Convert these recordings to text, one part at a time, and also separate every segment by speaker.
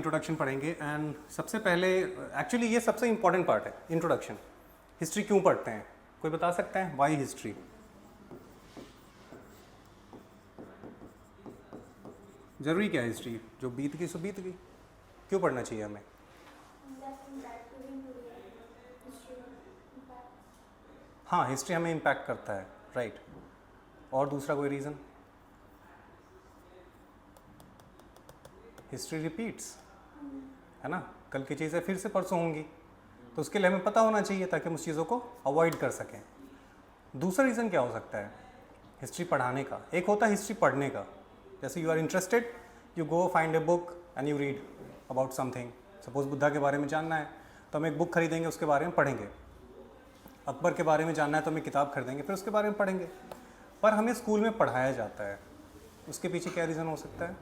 Speaker 1: Introduction पढ़ेंगे and सबसे पहले एक्चुअली ये सबसे इम्पॉर्टेंट पार्ट है इंट्रोडक्शन। हिस्ट्री क्यों पढ़ते हैं, कोई बता सकता है वाई हिस्ट्री? ज़रूरी क्या है हिस्ट्री? जो बीत गई सो बीत गई, क्यों पढ़ना चाहिए हमें? हाँ, हिस्ट्री हमें इम्पैक्ट करता है, राइट। और दूसरा कोई रीज़न? हिस्ट्री रिपीट्स, है ना, कल की चीज़ें फिर से परसों होंगी, तो उसके लिए हमें पता होना चाहिए ताकि हम उस चीज़ों को अवॉइड कर सकें। दूसरा रीज़न क्या हो सकता है हिस्ट्री पढ़ाने का? एक होता है हिस्ट्री पढ़ने का, जैसे you are interested, you go find a book and you read about something. Suppose Buddha के बारे में जानना है तो हम एक बुक खरीदेंगे, उसके बारे में पढ़ेंगे। अकबर के बारे में जानना है तो हम एक किताब खरीदेंगे, फिर उसके बारे में पढ़ेंगे। पर हमें स्कूल में पढ़ाया जाता है, उसके पीछे क्या रीज़न हो सकता है?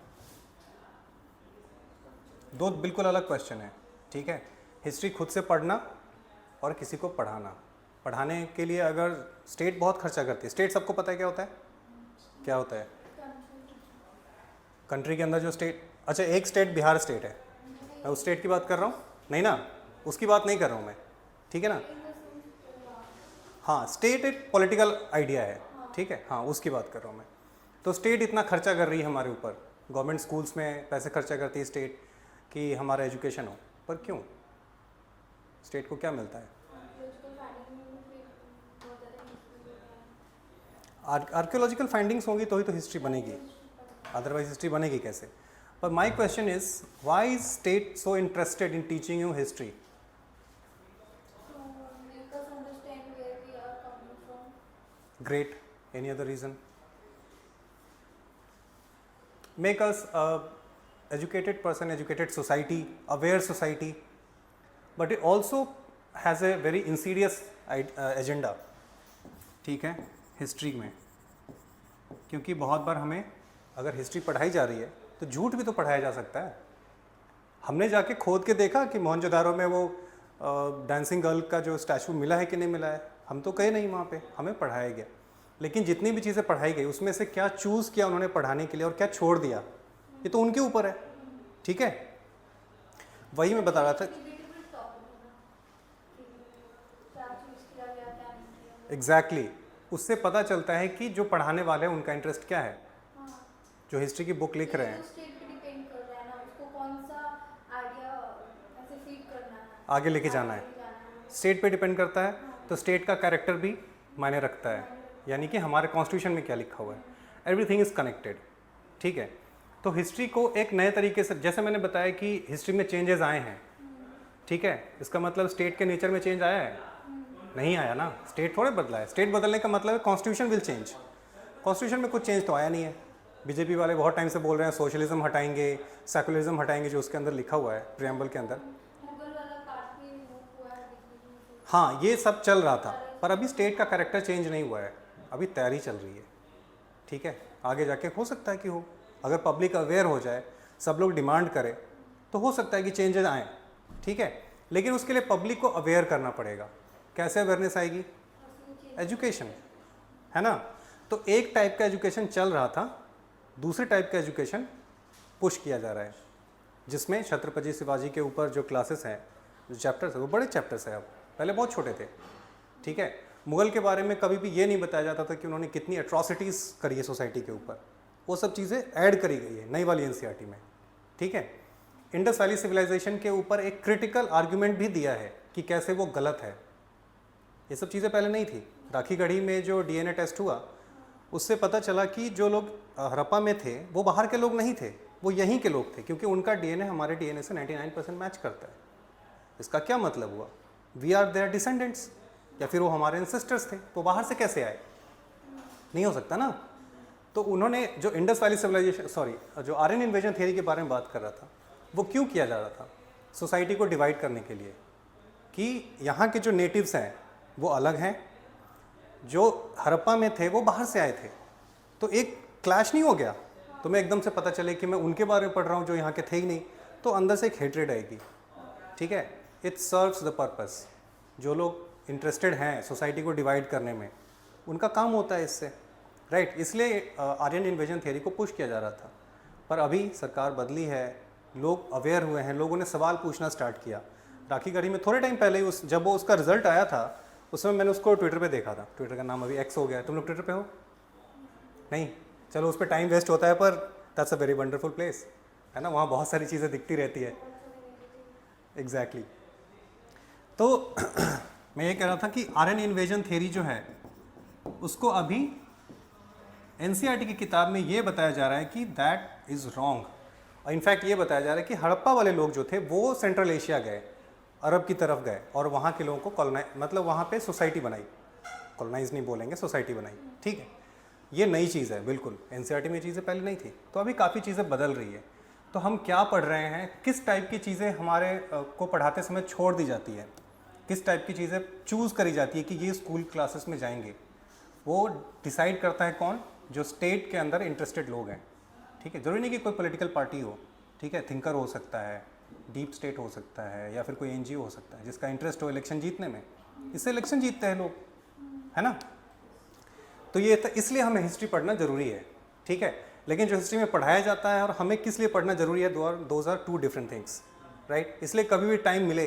Speaker 1: दो बिल्कुल अलग क्वेश्चन है, ठीक है। हिस्ट्री खुद से पढ़ना और किसी को पढ़ाना। पढ़ाने के लिए अगर स्टेट बहुत खर्चा करती है, स्टेट सबको पता है क्या होता है? क्या होता है कंट्री के अंदर जो स्टेट? अच्छा, एक स्टेट बिहार स्टेट है, मैं उस स्टेट की बात कर रहा हूँ, नहीं ना, उसकी बात नहीं कर रहा हूँ मैं, ठीक है ना। हाँ, स्टेट एक पॉलिटिकल आइडिया है, ठीक है, हाँ उसकी बात कर रहा हूँ मैं। तो स्टेट इतना खर्चा कर रही है हमारे ऊपर, गवर्नमेंट स्कूल्स में पैसे खर्चा करती है स्टेट कि हमारा एजुकेशन हो, पर क्यों? स्टेट को क्या मिलता है? आर्कियोलॉजिकल फाइंडिंग्स होंगी तो ही तो हिस्ट्री बनेगी, अदरवाइज हिस्ट्री बनेगी कैसे? पर my question is why is state so interested in teaching you history? Great, any other reason? Make us educated person, educated society, aware society, but it also has a very insidious agenda, ठीक है, history में। क्योंकि बहुत बार हमें अगर history पढ़ाई जा रही है तो झूठ भी तो पढ़ाया जा सकता है। हमने जाके खोद के देखा कि मोहनजोदारो में वो डांसिंग गर्ल का जो स्टैचू मिला है कि नहीं मिला है, हम तो कहे नहीं वहाँ पे, हमें पढ़ाया गया। लेकिन जितनी भी चीज़ें पढ़ाई गई उसमें से क्या चूज़ किया उन्होंने पढ़ाने के लिए और क्या छोड़ दिया, ये तो उनके ऊपर है, ठीक है। वही मैं बता रहा था, एग्जैक्टली उससे पता चलता है कि जो पढ़ाने वाले हैं उनका इंटरेस्ट क्या है, जो हिस्ट्री की बुक लिख रहे हैं। आगे लेके जाना है, स्टेट पे डिपेंड करता है, तो स्टेट का कैरेक्टर भी मायने रखता है, यानी कि हमारे कॉन्स्टिट्यूशन में क्या लिखा हुआ है, एवरीथिंग इज़ कनेक्टेड, ठीक है। तो हिस्ट्री को एक नए तरीके से, जैसे मैंने बताया कि हिस्ट्री में चेंजेस आए हैं, ठीक है, इसका मतलब स्टेट के नेचर में चेंज आया है? नहीं आया ना, स्टेट थोड़े बदला है। स्टेट बदलने का मतलब है कॉन्स्टिट्यूशन विल चेंज, कॉन्स्टिट्यूशन में कुछ चेंज तो आया नहीं है। बीजेपी वाले बहुत टाइम से बोल रहे हैं सोशलिज्म हटाएंगे, सेकुलरिज्म हटाएंगे, जो उसके अंदर लिखा हुआ है प्रियम्बल के अंदर। हाँ, ये सब चल रहा था, पर अभी स्टेट का कैरेक्टर चेंज नहीं हुआ है, अभी तैयारी चल रही है, ठीक है। आगे जाके हो सकता है कि हो, अगर पब्लिक अवेयर हो जाए, सब लोग डिमांड करें, तो हो सकता है कि चेंजेस आएँ, ठीक है। लेकिन उसके लिए पब्लिक को अवेयर करना पड़ेगा। कैसे अवेयरनेस आएगी? एजुकेशन, है ना। तो एक टाइप का एजुकेशन चल रहा था, दूसरे टाइप का एजुकेशन पुश किया जा रहा है, जिसमें छत्रपति शिवाजी के ऊपर जो क्लासेस हैं, जो चैप्टर्स है, वो बड़े चैप्टर्स हैं, अब पहले बहुत छोटे थे, ठीक है। मुग़ल के बारे में कभी भी ये नहीं बताया जाता था कि उन्होंने कितनी एट्रॉसिटीज़ करी है सोसाइटी के ऊपर, वो सब चीज़ें ऐड करी गई है नई वाली एनसीईआरटी में, ठीक है। इंडस वैली सिविलाइजेशन के ऊपर एक क्रिटिकल आर्ग्यूमेंट भी दिया है कि कैसे वो गलत है, ये सब चीज़ें पहले नहीं थी। राखी गढ़ी में जो डीएनए टेस्ट हुआ, उससे पता चला कि जो लोग हड़प्पा में थे वो बाहर के लोग नहीं थे, वो यहीं के लोग थे, क्योंकि उनका डीएनए हमारे डीएनए से 99% मैच करता है। इसका क्या मतलब हुआ? वी आर देयर डिसेंडेंट्स, या फिर वो हमारे एंसेस्टर्स थे, तो बाहर से कैसे आए? नहीं हो सकता ना। तो उन्होंने जो इंडस वैली सिविलाइजेशन, जो आर्यन इन्वेजन थियरी के बारे में बात कर रहा था, वो क्यों किया जा रहा था? सोसाइटी को डिवाइड करने के लिए, कि यहाँ के जो नेटिव्स हैं वो अलग हैं, जो हड़प्पा में थे वो बाहर से आए थे, तो एक क्लैश नहीं हो गया। तो मैं एकदम से पता चले कि मैं उनके बारे में पढ़ रहा हूँ जो यहाँ के थे ही नहीं, तो अंदर से एक हेट्रेड आएगी, ठीक है। It serves the purpose. जो लोग इंटरेस्टेड हैं सोसाइटी को डिवाइड करने में, उनका काम होता है इससे, राइट। इसलिए आर्यन इन्वेजन थियरी को पुश किया जा रहा था। पर अभी सरकार बदली है, लोग अवेयर हुए हैं, लोगों ने सवाल पूछना स्टार्ट किया। राखी गढ़ी में थोड़े टाइम पहले ही जब वो उसका रिजल्ट आया था उस समय मैंने उसको ट्विटर पे देखा था। ट्विटर का नाम अभी एक्स हो गया है। तुम लोग ट्विटर पे हो? नहीं, चलो उस पर टाइम वेस्ट होता है, पर that's a very wonderful place, है ना, वहाँ बहुत सारी चीज़ें दिखती रहती है। एग्जैक्टली तो मैं ये कह रहा था कि आरएनए इन्वेजन थ्योरी जो है उसको अभी एनसीईआरटी की किताब में ये बताया जा रहा है कि दैट इज़ रॉन्ग। और इनफैक्ट ये बताया जा रहा है कि हड़प्पा वाले लोग जो थे वो सेंट्रल एशिया गए, अरब की तरफ गए और वहाँ के लोगों को कॉलोनाइज, मतलब वहाँ पे सोसाइटी बनाई। कॉलोनाइज नहीं बोलेंगे, सोसाइटी बनाई, ठीक है। ये नई चीज़ है बिल्कुल, एनसीईआरटी में ये चीज़ें पहले नहीं थी। तो अभी काफ़ी चीज़ें बदल रही है। तो हम क्या पढ़ रहे हैं, किस टाइप की चीज़ें हमारे को पढ़ाते समय छोड़ दी जाती है, किस टाइप की चीज़ें चूज़ करी जाती है कि ये स्कूल क्लासेस में जाएंगे, वो डिसाइड करता है कौन? जो स्टेट के अंदर इंटरेस्टेड लोग हैं, ठीक है। जरूरी नहीं कि कोई पॉलिटिकल पार्टी हो, ठीक है, थिंकर हो सकता है, डीप स्टेट हो सकता है, या फिर कोई एनजीओ हो सकता है जिसका इंटरेस्ट हो इलेक्शन जीतने में। इससे इलेक्शन जीतते हैं लोग, है ना। तो ये इसलिए हमें हिस्ट्री पढ़ना ज़रूरी है, ठीक है। लेकिन जो हिस्ट्री में पढ़ाया जाता है और हमें किस लिए पढ़ना ज़रूरी है, those are two different things, right. इसलिए कभी भी टाइम मिले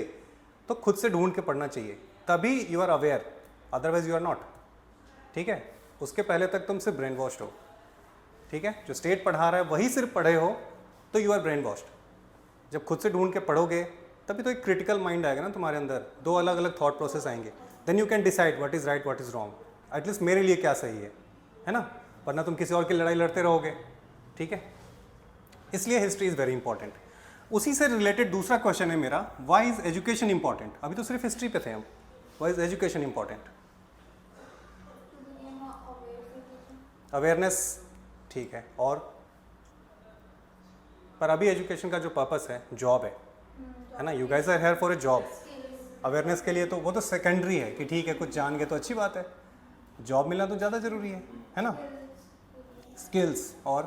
Speaker 1: तो खुद से ढूंढ के पढ़ना चाहिए, तभी you are aware, otherwise you are not, ठीक है। उसके पहले तक तुम सिर्फ ब्रेन वॉश्ड हो, ठीक है। जो स्टेट पढ़ा रहा है वही सिर्फ पढ़े हो तो यू आर ब्रेन वॉश्ड। जब खुद से ढूंढ के पढ़ोगे तभी तो एक क्रिटिकल माइंड आएगा ना तुम्हारे अंदर, दो अलग अलग थॉट प्रोसेस आएंगे, then you can decide what is right what is wrong, at least मेरे लिए क्या सही है ना। वरना तुम किसी और की लड़ाई लड़ते रहोगे, ठीक है। इसलिए हिस्ट्री इज़ वेरी इंपॉर्टेंट। उसी से रिलेटेड दूसरा क्वेश्चन है मेरा, व्हाई इज़ एजुकेशन इंपॉर्टेंट। अभी तो सिर्फ हिस्ट्री पे थे हम, why is education important? Awareness, ठीक है। और पर अभी एजुकेशन का जो पर्पस है जॉब है ना। You guys are here for a job. Awareness के लिए तो वो तो सेकेंडरी है कि ठीक है कुछ जान गए तो अच्छी बात है, जॉब मिलना तो ज़्यादा ज़रूरी है ना। स्किल्स और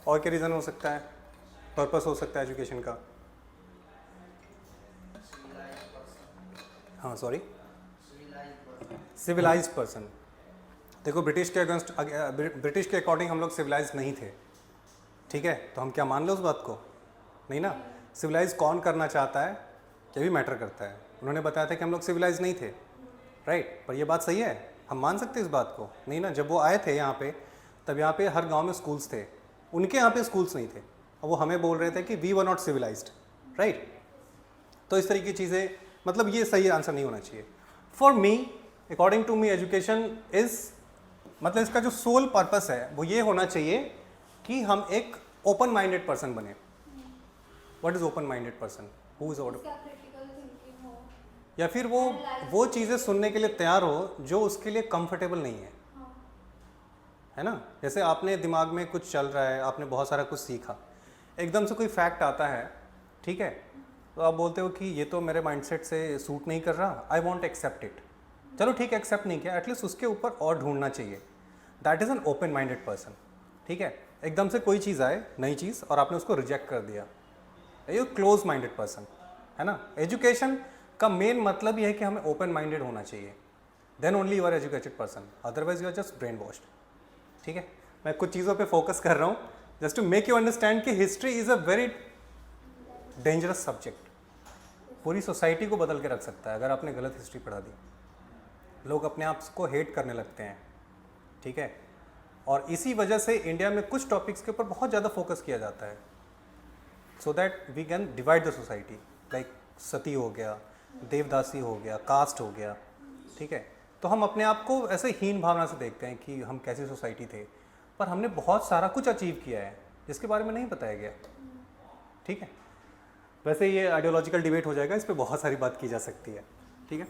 Speaker 1: क्या रीज़न हो सकता है, पर्पस हो सकता है एजुकेशन का? हाँ सॉरी, सिविलाइज्ड पर्सन। देखो ब्रिटिश के अकॉर्डिंग हम लोग सिविलाइज नहीं थे, ठीक है। तो हम क्या मान लो उस बात को? नहीं ना। सिविलाइज कौन करना चाहता है ये भी मैटर करता है। उन्होंने बताया था कि हम लोग सिविलाइज नहीं थे, राइट। पर ये बात सही है, हम मान सकते हैं इस बात को? नहीं ना। जब वो आए थे यहाँ पे तब यहाँ पे हर गांव में स्कूल्स थे, उनके यहाँ पे स्कूल्स नहीं थे, और वो हमें बोल रहे थे कि we were not civilised, right. तो इस तरीके की चीज़ें, मतलब ये सही आंसर नहीं होना चाहिए। For me, according to me, education is, मतलब इसका जो सोल पर्पस है वो ये होना चाहिए कि हम एक ओपन माइंडेड पर्सन बने। What is open minded person? Who is या फिर वो चीज़ें सुनने के लिए तैयार हो जो उसके लिए कंफर्टेबल नहीं है, है ना। जैसे आपने दिमाग में कुछ चल रहा है, आपने बहुत सारा कुछ सीखा, एकदम से कोई फैक्ट आता है, ठीक है, तो आप बोलते हो कि ये तो मेरे माइंडसेट से सूट नहीं कर रहा, आई वॉन्ट एक्सेप्ट इट। चलो ठीक है, एक्सेप्ट नहीं किया, एटलीस्ट उसके ऊपर और ढूंढना चाहिए। That is an open minded person, ठीक है। एकदम से कोई चीज़ आए, नई चीज़, और आपने उसको रिजेक्ट कर दिया, ये क्लोज माइंडेड पर्सन है ना। एजुकेशन का मेन मतलब ये है कि हमें ओपन माइंडेड होना चाहिए, then only you are educated person, otherwise you are just brainwashed, ठीक है। मैं कुछ चीज़ों पे फोकस कर रहा हूँ just to make you understand कि history is a very dangerous subject, पूरी सोसाइटी को बदल के रख सकता है अगर आपने गलत हिस्ट्री पढ़ा दी। लोग अपने आप को हेट करने लगते हैं, ठीक है। और इसी वजह से इंडिया में कुछ टॉपिक्स के ऊपर बहुत ज़्यादा फोकस किया जाता है, so that we can divide the society, like sati हो गया, देवदासी हो गया, कास्ट हो गया, ठीक है। तो हम अपने आप को ऐसे हीन भावना से देखते हैं कि हम कैसी सोसाइटी थे, पर हमने बहुत सारा कुछ अचीव किया है जिसके बारे में नहीं बताया गया, ठीक है। वैसे ये आइडियोलॉजिकल डिबेट हो जाएगा, इस पर बहुत सारी बात की जा सकती है, ठीक है।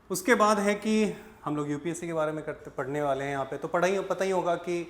Speaker 1: उसके बाद है कि हम लोग यूपीएससी के बारे में पढ़ने वाले हैं यहाँ पे, तो पता ही होगा कि